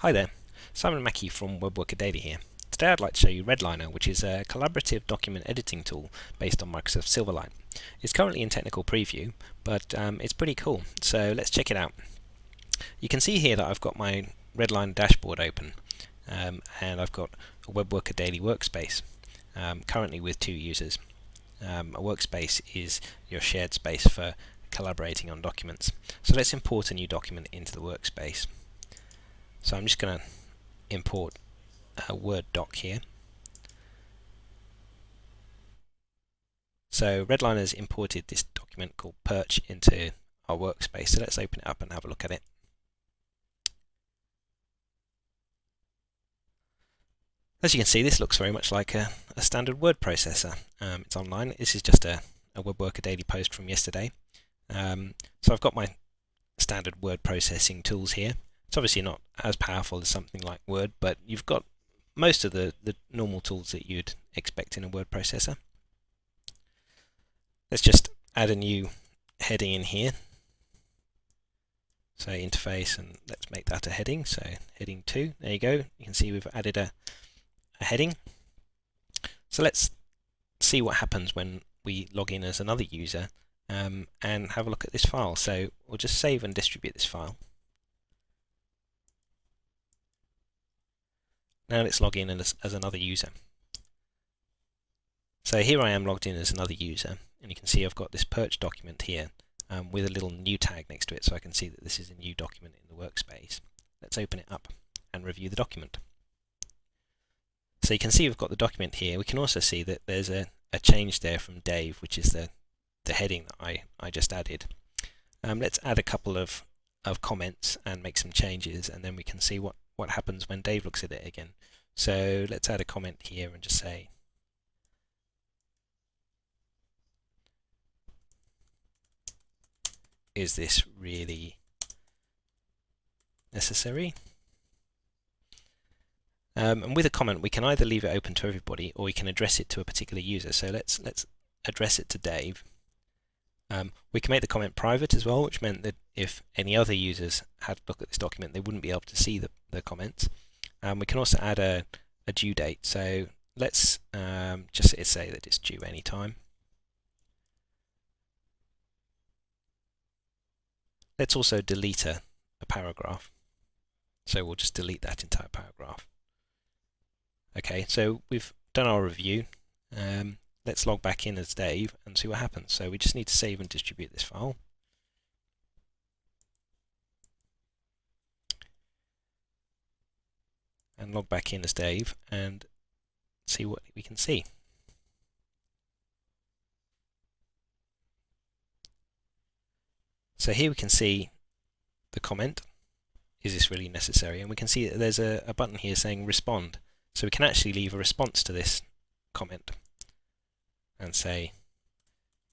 Hi there, Simon Mackey from WebWorkerDaily here. Today I'd like to show you Redliner, which is a collaborative document editing tool based on Microsoft Silverlight. It's currently in technical preview, but it's pretty cool, so let's check it out. You can see here that I've got my Redliner dashboard open, and I've got a WebWorkerDaily workspace, currently with 2 users. A workspace is your shared space for collaborating on documents. So let's import a new document into the workspace. So I'm just going to import a Word doc here. So Redliner's imported this document called Perch into our workspace. So let's open it up and have a look at it. As you can see, this looks very much like a standard word processor. It's online. This is just a WebWorkerDaily post from yesterday. So I've got my standard word processing tools here. It's obviously not as powerful as something like Word, but you've got most of the normal tools that you'd expect in a word processor. Let's just add a new heading in here. So interface, and let's make that a heading. So heading 2, there you go. You can see we've added a heading. So let's see what happens when we log in as another user and have a look at this file. So we'll just save and distribute this file. Now let's log in as another user. So here I am logged in as another user, and you can see I've got this Perch document here with a little new tag next to it, so I can see that this is a new document in the workspace. Let's open it up and review the document. So you can see we've got the document here. We can also see that there's a change there from Dave, which is the heading that I just added. Let's add a couple of comments and make some changes, and then we can see what happens when Dave looks at it again. So let's add a comment here and just say, is this really necessary? And with a comment, we can either leave it open to everybody, or we can address it to a particular user. So let's address it to Dave. We can make the comment private as well, which meant that if any other users had to look at this document, they wouldn't be able to see the comments. We can also add a due date. So let's just say that it's due anytime. Let's also delete a paragraph. So we'll just delete that entire paragraph. Okay, so we've done our review. Let's log back in as Dave and see what happens. So we just need to save and distribute this file. And log back in as Dave and see what we can see. So here we can see the comment, is this really necessary? And we can see that there's a button here saying respond. So we can actually leave a response to this comment and say,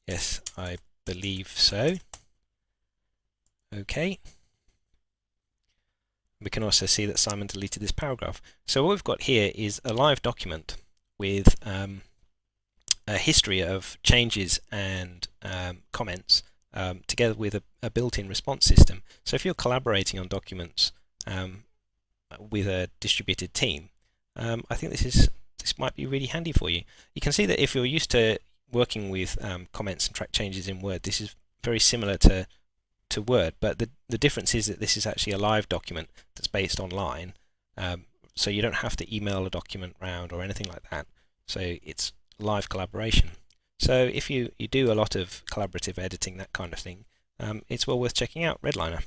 yes, I believe so. Okay. We can also see that Simon deleted this paragraph. So what we've got here is a live document with a history of changes and comments together with a built-in response system. So if you're collaborating on documents with a distributed team, I think this might be really handy for you. You can see that if you're used to working with comments and track changes in Word, this is very similar to Word, but the difference is that this is actually a live document that's based online, so you don't have to email a document round or anything like that. So it's live collaboration. So if you do a lot of collaborative editing, that kind of thing, it's well worth checking out Redliner.